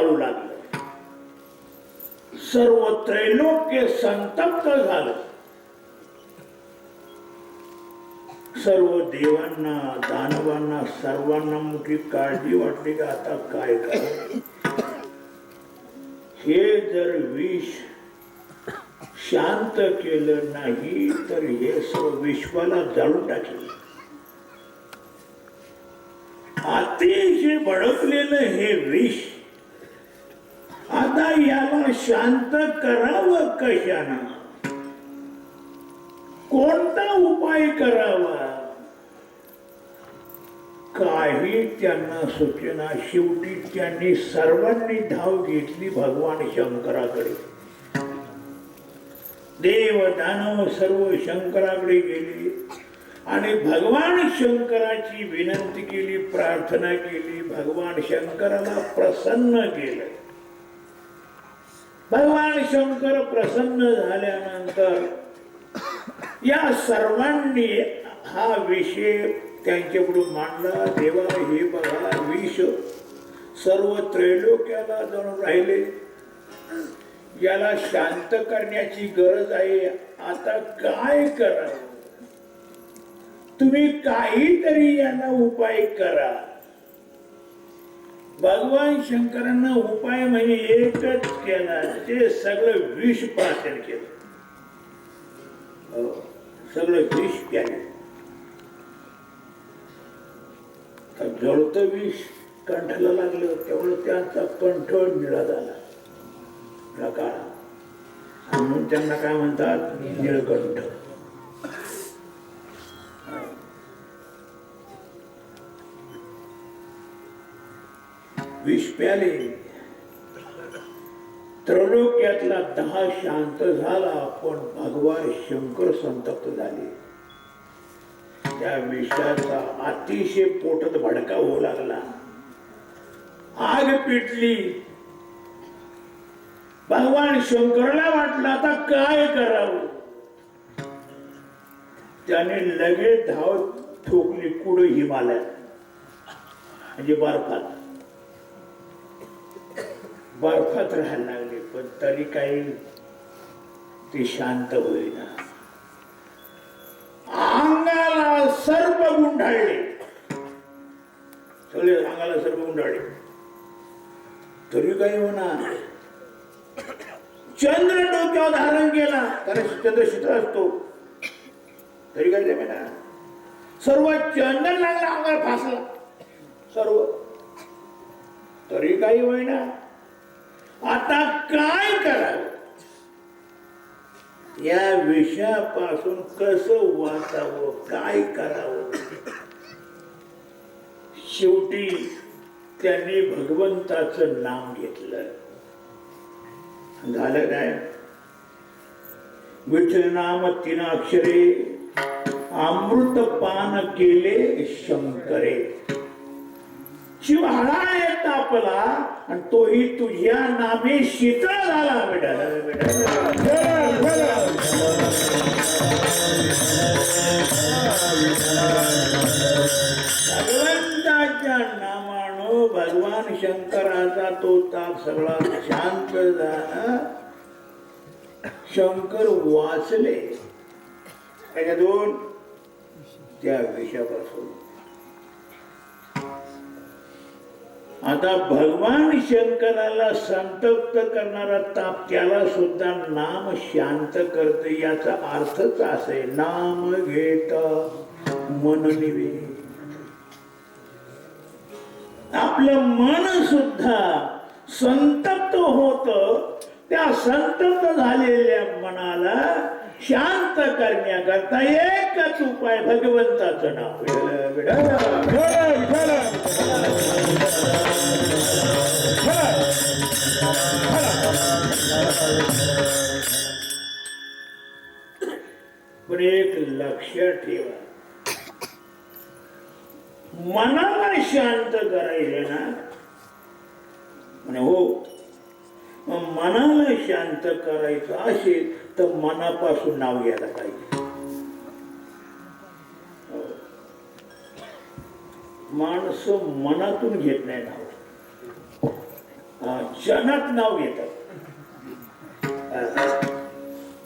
जाळू लागलं. सर्व त्रैलोक्य संतप्त झालं. सर्व देवांना दानवांना सर्वांना मोठी काळजी वाटली की आता काय करावं. हे जर विष शांत केलं नाही तर हे सर्व विश्वाला जाळून टाकेल. अतिशय भडकलेलं हे विष आता याला शांत करावं कशानं, कोणता उपाय करावा, काही त्यांना सूचना. शेवटी त्यांनी सर्वांनी धाव घेतली भगवान शंकराकडे. देव दानव सर्व शंकराकडे गेले आणि भगवान शंकराची विनंती केली, प्रार्थना केली. भगवान शंकराला प्रसन्न केलं. भगवान शंकर प्रसन्न झाल्यानंतर या सर्वांनी हा विषय त्यांच्याकडून मांडला. देवा हे बघा विष सर्व त्रैलोक्याला जाणून राहिले, याला शांत करण्याची गरज आहे. आता काय करावं, तुम्ही काहीतरी याला उपाय करा. भगवान शंकरांना उपाय म्हणजे एकच केला, ते सगळं विष पाचन केलं. सगळं विष प्याले. जळतं विष कंठाला लागलं तेवढं त्यांचा कंठ निळा झाला काळा. म्हणून त्यांना काय म्हणतात, निळकंठ. विष प्याले. त्रैलोक्यातला 10 शांत झाला, पण भगवान शंकर संतप्त झाले. त्या विषाचा अतिशय पोटात भडका होऊ लागला. आग पेटली. भगवान शंकराला वाटलं आता काय करावं. त्याने लगेच धाव ठोकली कुठं, हिमालयात म्हणजे बर्फात राहायला लागले. पण तरी काही ते शांत होईना. अंगाला सर्प गुंडाळले, सगळे अंगाला सर्प गुंडाळले, तरी काही होणार. चंद्र डोक्यावर धारण केला, कारण चंद्र शीतळ असतो, तरी काही जमेना. सर्व चंदन लागला, अंगाला फासला सर्व, तरी काही होईना. आता काय करावं, या विषयापासून कसं वाचावं, काय करावं. शेवटी त्यांनी भगवंताचं नाम घेतलं. झालं काय, विठ्ठल नाम 3 अक्षरे अमृत पान केले शंकरे. शिव हळाळे तापला आणि तोही तुझ्या नामे शीतळ झाला. भगवंताच्या नामानं भगवान शंकराचा तो ताप सगळा शांत झाला. शंकर वाचले त्याच्यातून, त्या विषयापासून. आता भगवान शंकराला संतप्त करणारा ताप त्याला सुद्धा नाम शांत करते. याचा अर्थच असे, नाम घेता मन निवे. आपलं मन सुद्धा संतप्त होत. त्या संतप्त झालेल्या मनाला शांत करण्याकरता एकच उपाय, भगवंताचं नाव. पण एक लक्षात ठेवा, मनाला शांत करायचे ना म्हणे, हो मनाला शांत करायचं असेल तर मनापासून नाव घ्यायला पाहिजे. माणसं मनातून घेत नाही नाव. क्षणात नाव घेतात.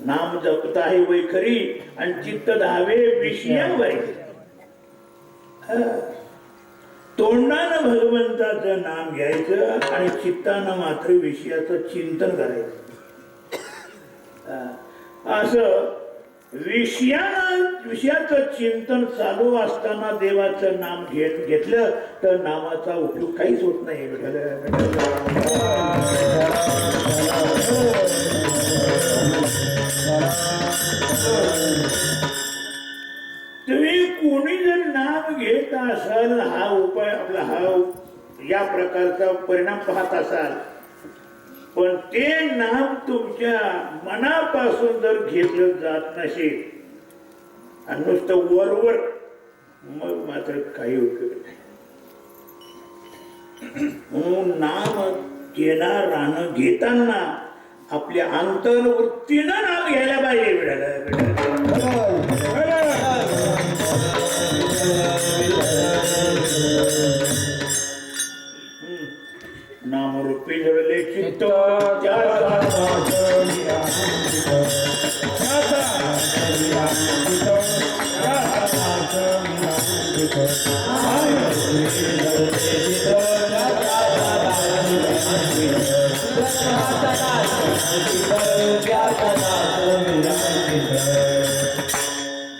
नाम जपता आहे वै खरी आणि चित्त धावे विषयावर. तोंडानं भगवंताचं नाम घ्यायचं आणि चित्तानं मात्र विषयाचं चिंतन करायचं. असं विषयाचं चिंतन चालू असताना देवाचं नाम घेतलं तर नामाचा उपयोग काहीच होत नाही. तुम्ही कोणी जर नाम घेत असाल, हा उपाय आपला हा या प्रकारचा परिणाम पाहत असाल, पण ते नाम तुमच्या मनापासून जर घेतलं जात नसेल आणि नुसतं वरवर, मग मात्र काही उपयोग नाही. म्हणून नाम घेणार राहणं घेताना आपल्या अंतर्वृत्तीनं नाम घ्यायला पाहिजे. नामरूपी जळले चित्त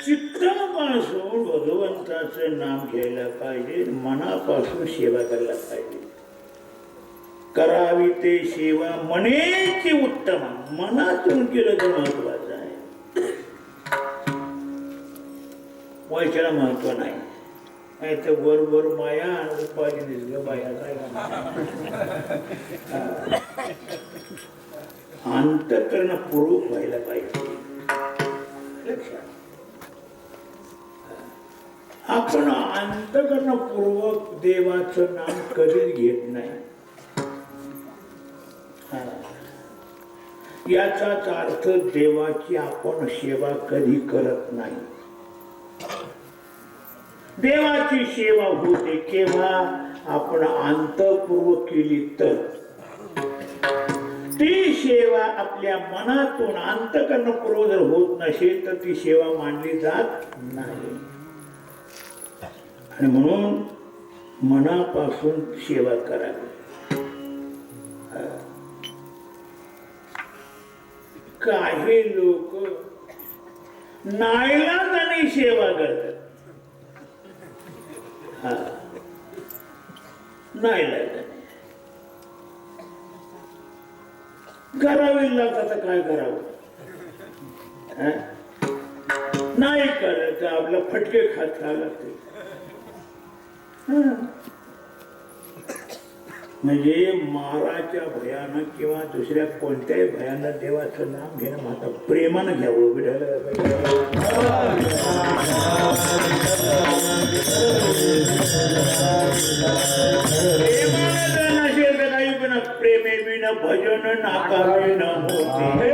चित्तापासून भगवंताचं नाम घ्यायला पाहिजे, मनापासून सेवा करायला पाहिजे. करावी ते सेवा मनेची उत्तम. मनातून केलं तर महत्वाचं आहे, वैशाला महत्व नाही. नाही तर वर माया आणि उपाधी दिसलं बाया. अंतःकरण पूर्वक व्हायला पाहिजे. आपण अंतःकरण पूर्वक देवाचं नाम कधीच घेत नाही. याचाच अर्थ देवाची आपण सेवा कधी करत नाही. देवाची सेवा होते केव्हा आपण अंतःपूर्वक केली तर. ती सेवा आपल्या मनातून अंतःकरणपूर्वक जर होत नसेल तर ती सेवा मानली जात नाही. आणि म्हणून मनापासून सेवा करावी. काही लोक नाईलाजाने सेवा करतात. नाईलाजाने करावी लागतात. काय करावं, नाही करायचं, आपला फटके खात खावं लागते. म्हणजे माराच्या भयानं किंवा दुसऱ्या कोणत्याही भयानं देवाचं नाम घेणं मात्र प्रेमानं घ्यावं. प्रेमानं जर नसेल तर काही पण प्रेमे बिन भजन नाकावे न होते.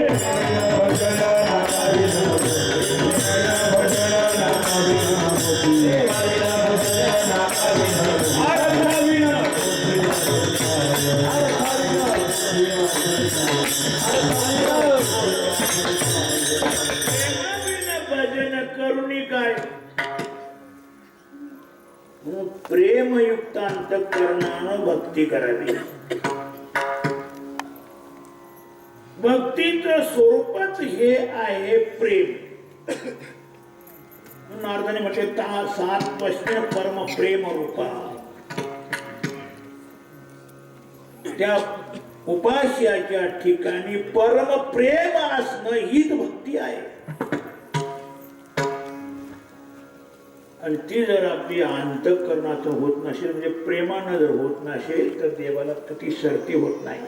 भजन करुणी काय प्रेमयुक्त अंतःकरणानं भक्ती करावी. भक्तीचं स्वरूपच हे आहे प्रेम. नारदाने म्हटले सात पश्चिम परम प्रेम रूपा. त्या उपास्याच्या ठिकाणी परम प्रेम असणं हीच भक्ती आहे. आणि ती जर आपली अंतःकरणातून होत नसेल, म्हणजे प्रेमानं जर होत नसेल तर देवाला ती सर्ती होत नाही.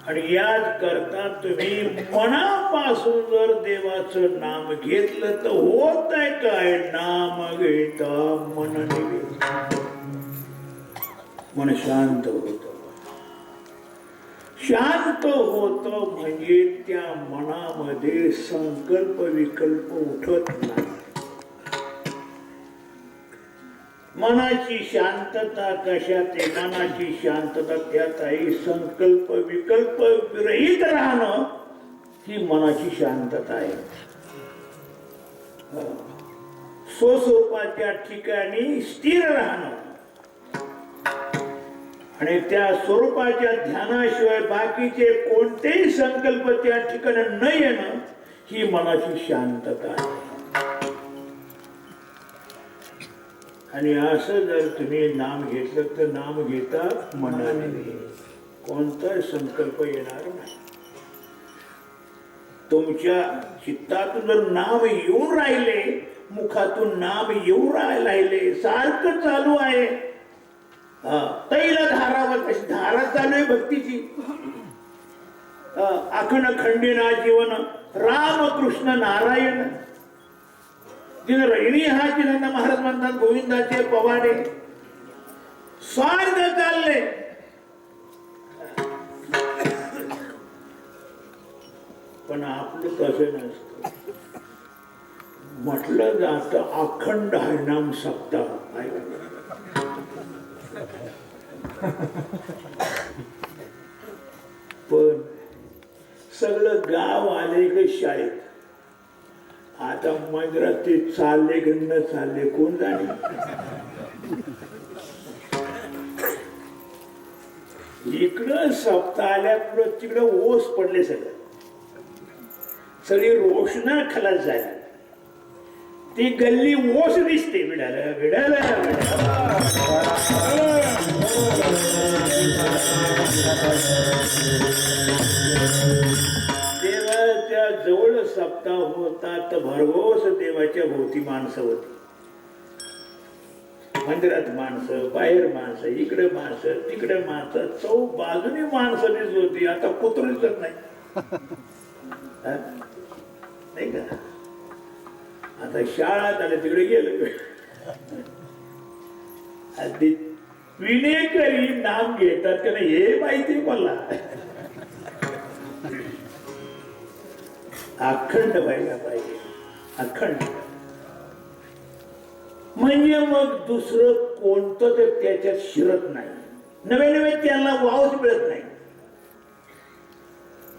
आणि याच करता तुम्ही मनापासून जर देवाचं नाम घेतलं तर होत आहे काय, नाम घेता मन निवेद. मन शांत होत. शांत होत म्हणजे त्या मनामध्ये संकल्प विकल्प उठत नाही. मनाची शांतता कशात आहे? मनाची शांतता त्यात आहे. संकल्प विकल्प विरहित राहणं ही मनाची शांतता आहे. स्वस्वरूपाच्या ठिकाणी स्थिर राहणं आणि त्या स्वरूपाच्या ध्यानाशिवाय बाकीचे कोणतेही संकल्प त्या ठिकाणी न येणं ही मनाची शांतता आहे. आणि असं जर तुम्ही नाम घेतलं तर नाम घेता मनाने, कोणताही संकल्प येणार नाही. तुमच्या चित्तातून जर नाम येऊन राहिले, मुखातून नाम येऊन राहिले, सारखं चालू आहे. तैल धारावत अशी धारा चालू आहे भक्तीची. अखंड खंडिना जीवन राम कृष्ण नारायण. जिने रहिणी हा जिना महाराज म्हणतात गोविंदाचे पवाडे स्वार्थ चालले. पण आपलं तसं नसतं. म्हटलं जातं अखंड हरिनाम सप्ताह. पण सगळं गाव आले इकडे शाळेत. आता मंदिरात ते चालले की न चालले कोण जाणे. इकडं सप्ताह आल्या पुढं तिकडं ओस पडले. सगळी रोषणा खलास झाली. ती गल्ली ओस दिसते. विडाला विडाला देवाच्या जवळ सप्ताह होता तर भरघोस देवाच्या भोवती माणसं होती. मंदिरात माणसं, बाहेर माणसं, इकडे माणसं, तिकडे माणसं, चौ बाजूने माणसं दिसत होती. आता कुत्र दिसत नाही का. आता शाळात आले तिकडे गेले. विनेकरी नाम घेतात का नाही हे माहिती मला. अखंड व्हायला पाहिजे. अखंड म्हणजे मग दुसरं कोणतं ते त्याच्यात शिरत नाही. नवे नवे त्याला वावच मिळत नाही.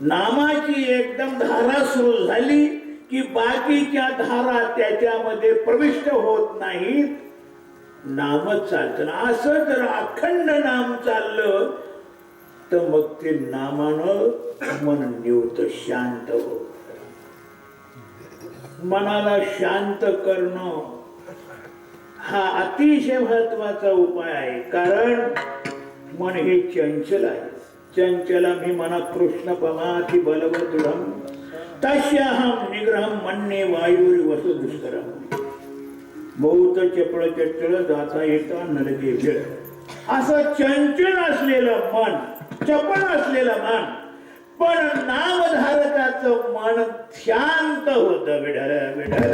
नामाची एकदम धारा सुरू झाली की बाकीच्या धारा त्याच्यामध्ये प्रविष्ट होत नाहीत. नामच चालतं. असं जर अखंड नाम चाललं तर मग ते नामानं मन निवत शांत होत. मनाला शांत करणं हा अतिशय महत्वाचा उपाय आहे. कारण मन हे चंचल आहे. चंचलम हि मना कृष्ण पमाति बलवदृढम तस्याहम निग्रहम मन्ये वायुरी वसु दुष्करम. बहुत चपळ चंचल जाता येता नरके वेळ. असं चंचल असलेलं मन, चपळ असलेलं मन, पण नामधारकाचं मन शांत होत. विढळ विढळ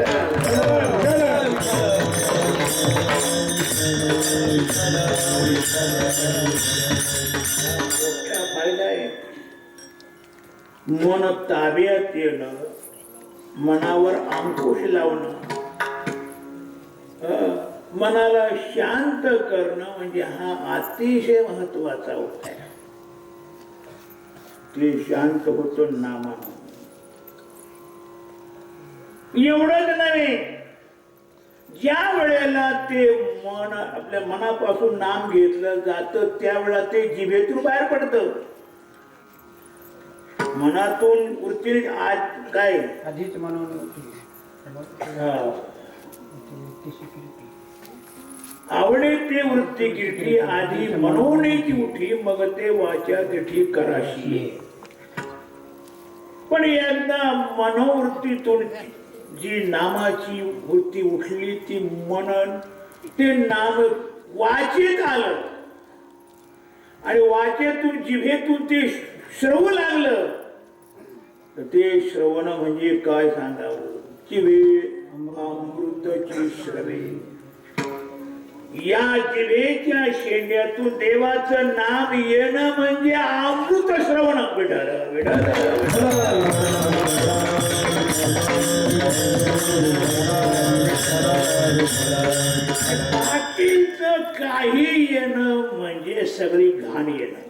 मोठा फायदा आहे. मन ताब्यात येणं, मनावर अंकुश लावणं, मनाला शांत करणं म्हणजे हा अतिशय महत्वाचा उपाय. ते शांत होतो नामानं. एवढंच नव्हे, ज्या वेळेला ते मन आपल्या मनापासून नाम घेतलं जातं त्यावेळेला ते जिभेतून बाहेर पडतं. मनातून वृत्ती आज काय आधीच म्हणून आवडे ते वृत्ती गिठी आधी मनोनेची उठी मग ते वाचा गिठी कराशी. पण एकदा मनोवृत्तीतून जी नामाची वृत्ती उठली ती मनन ते नाम वाचेत आलं आणि वाचेतून जिभेतून ते श्रवू लागलं तर ते श्रवण म्हणजे काय सांगावं. जिभे अमृतची श्रवे. या जिभेच्या शेंड्यातून देवाचं नाम येणं म्हणजे अमृत श्रवण. विठ्ठल विठ्ठल वाटेचं काही येणं म्हणजे सगळी घाण येणं.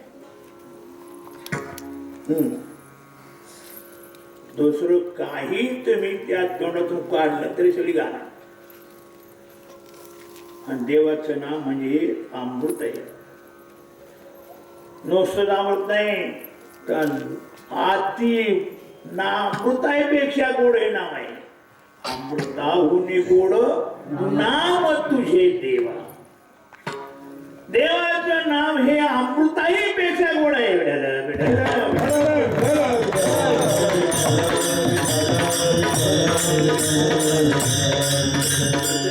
दुसरं काही तुम्ही त्या तोंडातून काढलं तरी सगळी घाण. आणि देवाचं नाव म्हणजे अमृत आहे. नुसतं अमृत नाही तर अति ना अमृतापेक्षा गोड हे नाव आहे. अमृताहून गोड नाम तुझे देवा. देवाचं नाव हे अमृताही पेक्षा गोड आहे.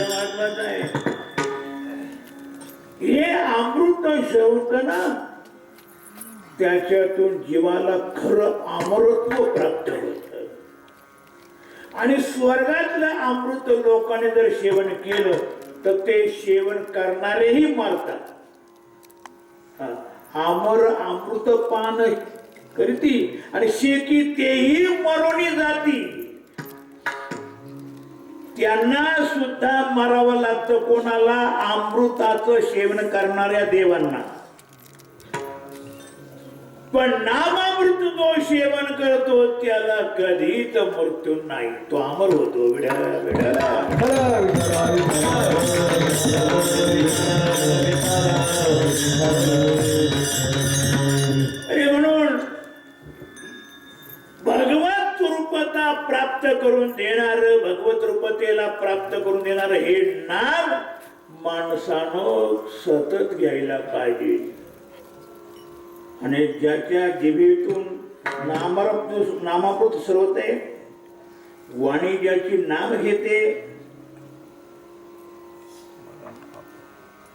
महत्वाचं आहे हे अमृत सेवताना त्याच्यातून जीवाला खरं अमरत्व प्राप्त होत. आणि स्वर्गातलं अमृत लोकांनी जर सेवन केलं तर ते सेवन करणारेही मरतात. अमर अमृत पान करती आणि शेकी तेही मरोनी जाती. त्यांना सुद्धा मरावं लागतं. कोणाला? अमृताचं सेवन करणाऱ्या देवांना. पण नामामृत जो सेवन करतो त्याला कधीच मृत्यू नाही. तो अमर होतो. म्हणून भगवत रूपता प्राप्त करून देणार, भगवत रूपतेला प्राप्त करून देणार हे नाम माणसानं सतत घ्यायला पाहिजे. आणि ज्याच्या जिभेतून नामामृत सरवते, वाणी ज्याची नाम घेते,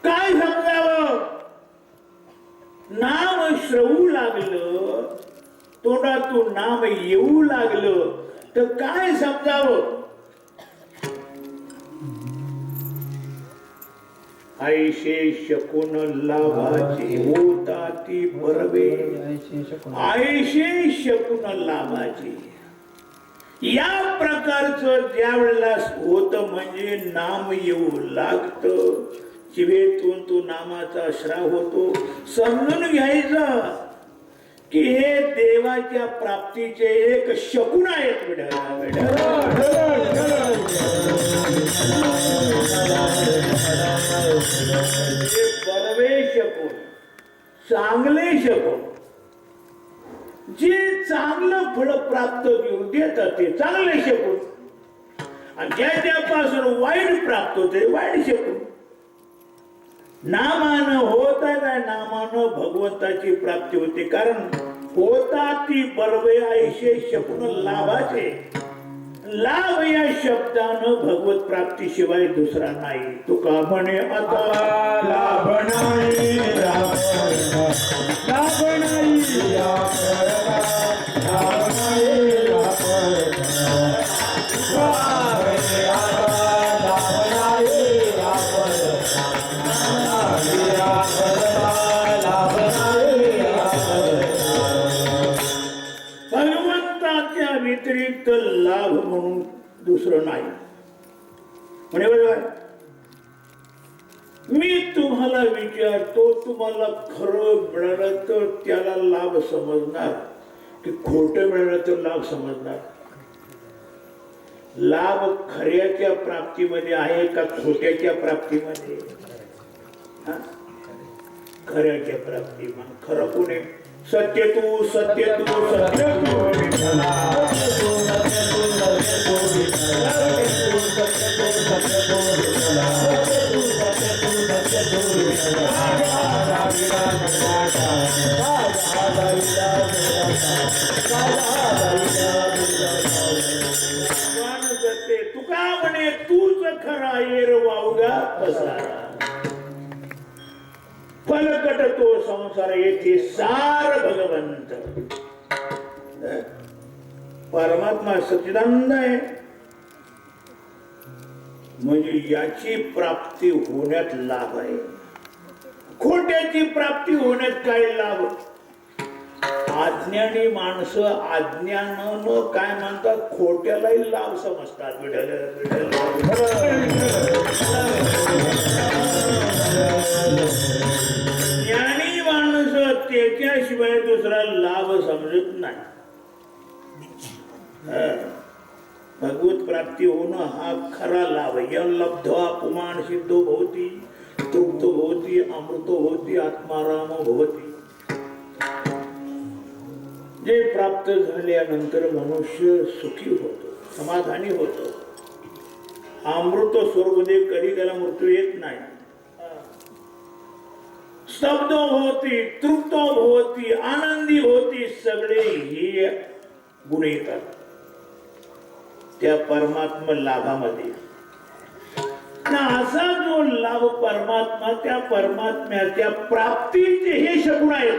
काय समजावं? नाम श्रवू लागलं, तोंडातून नाम येऊ लागलं तर काय समजावं? ऐशे शकून लाभाचे होता ती बरवे. ऐशे शकून लाभाचे या प्रकारचं ज्या वेळेला होत म्हणजे नाम येऊ लागत, जिभेतून तो नामाचा श्राव होतो. समजून घ्यायचं की हे देवाच्या प्राप्तीचे एक शकुन आहेत. बरवे शकून, चांगले शकून, जे चांगलं फळ प्राप्त घेऊन देतात ते चांगले शकून. आणि ज्याच्यापासून वाईट प्राप्त होते वाईट शकून. नामानं होत आहे काय? नामानं भगवंताची प्राप्ती होते. कारण होता ती बरवे ऐशे शकून लाभाचे. लाभ या शब्दानं भगवत प्राप्ती शिवाय दुसरा नाही. तुका म्हणे आता लाभ नाही, लाभ नाही, भगवंताच्या व्यतिरिक्त लाभ म्हणून दुसरं नाही. म्हणे बरोबर. मी तुम्हाला विचारतो, तुम्हाला खरं मिळालं तर त्याला लाभ समजणार की खोटं मिळालं तर लाभ समजणार? लाभ खऱ्याच्या प्राप्तीमध्ये आहे का खोट्याच्या प्राप्तीमध्ये? खऱ्याच्या प्राप्तीमध्ये. खरं कोणी? सत्य तू, सत्य तू, सत्य तू. तुका म्हणे तूच खरा येर वावगा पसारा. फलकट तो संसार येथे सार भगवंत. परमात्मा सच्चिदानंद आहे. म्हणजे याची प्राप्ती होण्यात लाभ आहे. खोट्याची प्राप्ती होण्यात काय लाभ? अज्ञानी माणसं अज्ञानानं काय म्हणतात? खोट्यालाही लाभ समजतात. दुसरा लाभ समजत नाही. भगवत प्राप्ती होणं हा खरा लाभ. या लब्ध्वा पुमान सिद्धो भवती तृप्तो भवती अमृतो भवती आत्माराम भवती. जे प्राप्त झाल्यानंतर मनुष्य सुखी होतो, समाधानी होतो. अमृत स्वरूपमध्ये कधी त्याला मृत्यू येत नाही. स्तब्धो होती, तृप्तो होती, आनंदी होती, सगळे हे गुण येतात त्या परमात्मा लाभामध्ये. असा जो लाभ परमात्मा, त्या परमात्म्याच्या प्राप्तीचे हे शकुन आहेत.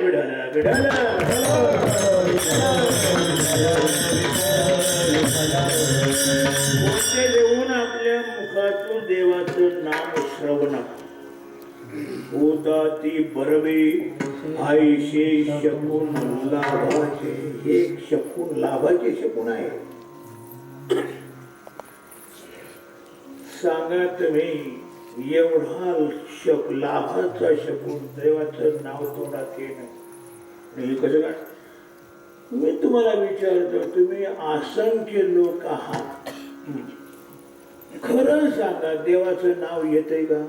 मोठे देऊन आपल्या मुखातून देवाचं नाम श्रवण होता ती बरवे आईशे शकुन लाभाचे. हे शकुन लाभाचे शकुन आहे. सांगा तुम्ही एवढा लाभाचा शकुन देवाचं नाव तोंडात येणं कसं काय? मी तुम्हाला विचारतो, तुम्ही असंख्य लोक आहात, खरं सांगा देवाचं नाव येतंय का?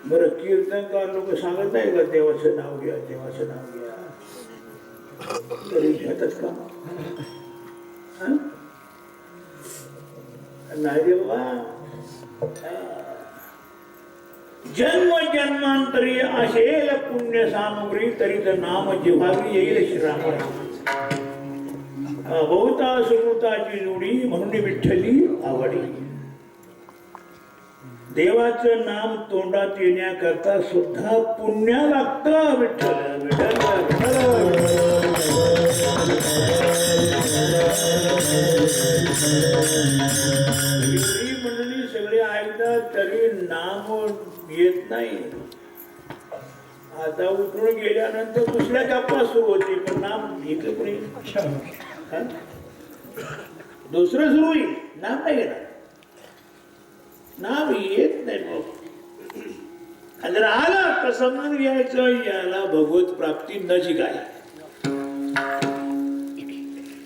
बरं, कीर्तनकार लोक सांगत नाही का देवाचं नाव घ्या, देवाचं नाव घ्या, तरी घेतात का? नाही रे बाबा. जन्म जन्मांतरी असेल पुण्य सामग्री तरी तर नाम जिव्हावी येईल श्रीराम. बहुता सुकृताची जोडी म्हणून विठ्ठली आवडी. देवाचं नाम तोंडात येण्याकरता सुद्धा पुण्य लागतं. विठ्ठल मंडळी सगळे ऐकतात तरी नाम येत नाही. आता उठून गेल्यानंतर दुसऱ्या गप्पा सुरू होती, पण नाम घेतलं कोणी? दुसरं सुरू होईल, नाम नाही घेणार. नाव येत नाही. मग जर आला तर समजून घ्यायचं याला भगवत प्राप्ती नजीक आहे.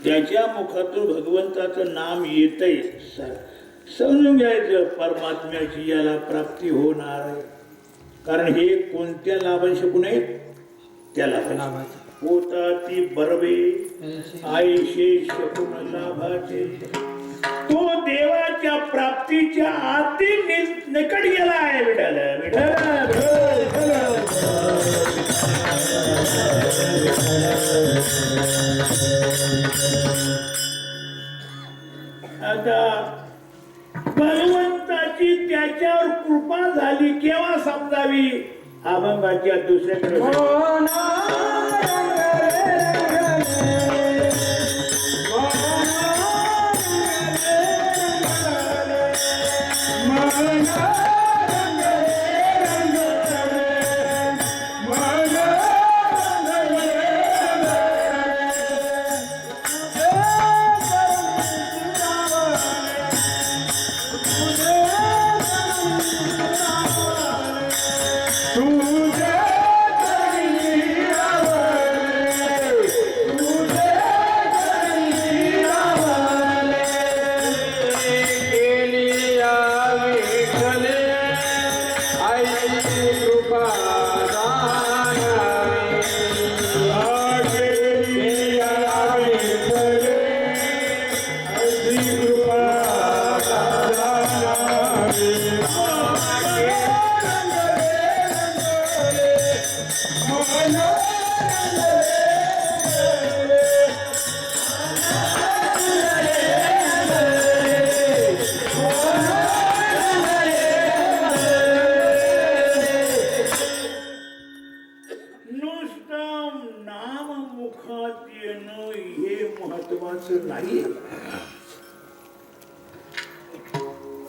ज्याच्या मुखातून भगवंताचं नाम येतंय समजून घ्यायचं परमात्म्याची याला प्राप्ती होणार आहे. कारण हे कोणत्या लाभांश शकून आहेत? त्या लाभांश होता ती बरवे आईशे शकून लाभाचे. तो देवाच्या प्राप्तीच्या आधी निकट गेला आहे. आता भगवंताची त्याच्यावर कृपा झाली केव्हा समजावी? अभंगाच्या दुसऱ्याकडे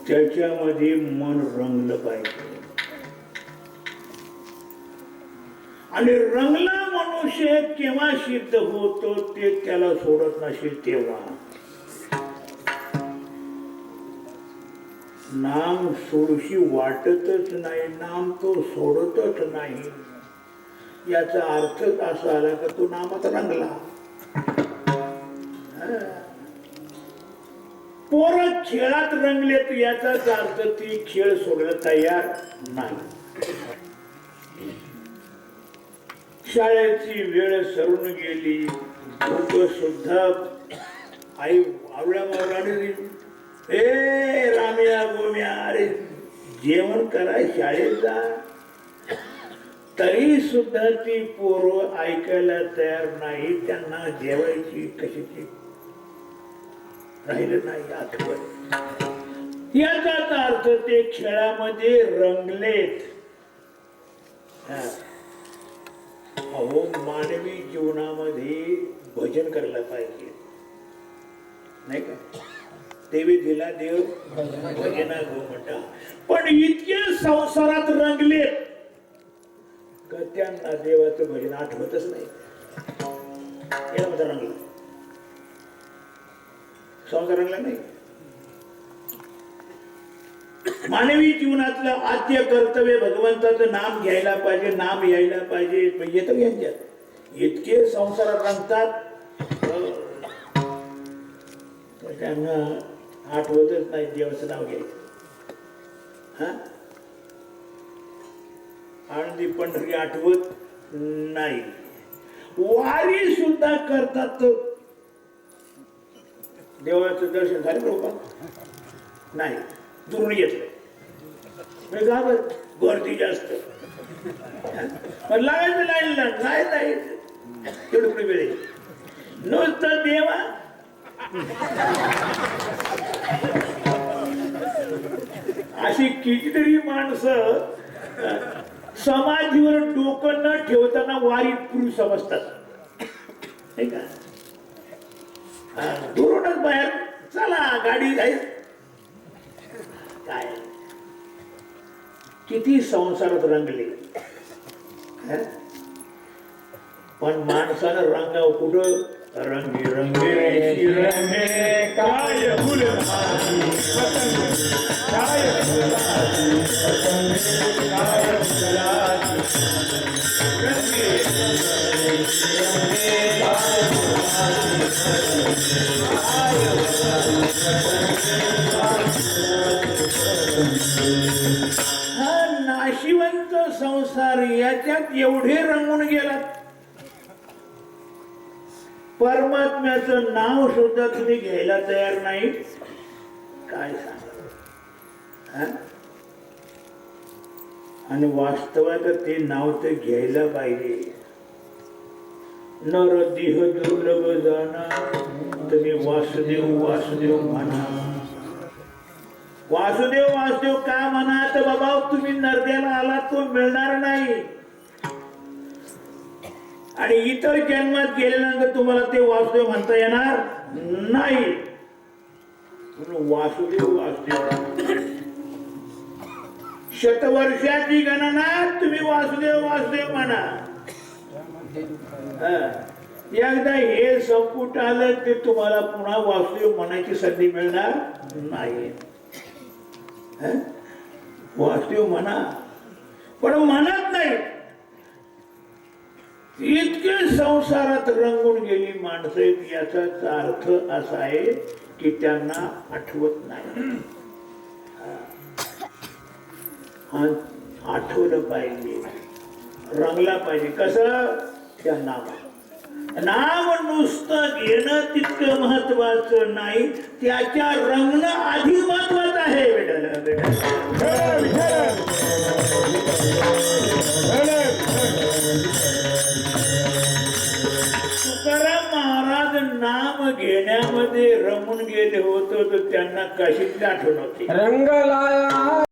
त्याच्यामध्ये मन रंगलं पाहिजे. आणि रंगला मनुष्य केव्हा सिद्ध होतो ते त्याला सोडत नसेल तेव्हा. नाम सोडूशी वाटतच नाही, नाम तो सोडतच नाही. याचा अर्थच असा आला का तो नामात रंगला. पोरं खेळात रंगलेत याचाच अर्थ ती खेळ सोडायला तयार नाही. शाळेची वेळ सरून गेली, लोक सुद्धा आई आवळ्या मावळाने ए राम्या गोम्या अरे जेवण करा शाळेत जा. तरी सुद्धा ती पोरं ऐकायला तयार नाही. त्यांना जेवायची कशाची राहिलं नाही आठवण. याचाच अर्थ ते खेळामध्ये रंगलेत. अहो मानवी जीवनामध्ये भजन करायला पाहिजे नाही का. देवी दिला देव भजना गोमटा. पण इतके संसारात रंगलेत का त्यांना देवाचं भजन आठवतच नाही. यामध्ये रंगला संसार रंगला नाही. मानवी जीवनातलं आद्य कर्तव्य भगवंताचं नाम घ्यायला पाहिजे, नाम यायला पाहिजे. येतं यांच्यात इतके संसारात रंगतात त्यांना आठवतच नाही देवाचं नाव घ्यायचं. हा आनंदी पंढरी आठवत नाही. वारी सुद्धा करतात देवाचं दर्शन झालं बरोबर नाही, दुरून येतलं गर्दी जास्त लागायचं नाही नाही तेवढी वेळ नुसतं देवा. अशी कितीतरी माणसं समाधीवर डोकं न ठेवताना वारी पूर्वी समजतात नाही का. दुरूनच बाहेर चला गाडी जाईल काय. किती संसारात रंगले पण माणसानं रंगाव कुठं. रंगी रंगे रंगे काय फुल काय हा नाशिवंत संसार याच्यात एवढे रंगून गेलात. परमात्म्याचं नाव सुद्धा तुम्ही घ्यायला तयार नाही. काय सांगा. आणि वास्तवात ते नाव तर घ्यायला पाहिजे. नर देह दुर्लभ जाणा तुम्ही वासुदेव वासुदेव म्हणा. वासुदेव वासुदेव का म्हणा तर बाबा तुम्ही नरदेवाला आला तो मिळणार नाही. आणि इतर जन्मात गेल्यानंतर तुम्हाला ते वासुदेव म्हणता येणार नाही. वासुदेव वासुदेव शतवर्षाची गणना तुम्ही वासुदेव वासुदेव म्हणा. एकदा हे संपुट आलं ते तुम्हाला पुन्हा वासुदेव म्हणायची संधी मिळणार नाही. वासुदेव म्हणा पण म्हणत नाही. इतके संसारात रंगून गेली माणसं याचाच अर्थ असा आहे की त्यांना आठवत नाही. आठवलं पाहिजे, रंगला पाहिजे. कसं त्या नाम नुसतं घेणं तितकं महत्वाचं नाही, त्याच्या रंगणं अधिक महत्वाचं आहे. तुकाराम महाराज नाम घेण्यामध्ये रमून गेले होते तर त्यांना कशीच आठवण होती. रंग लाया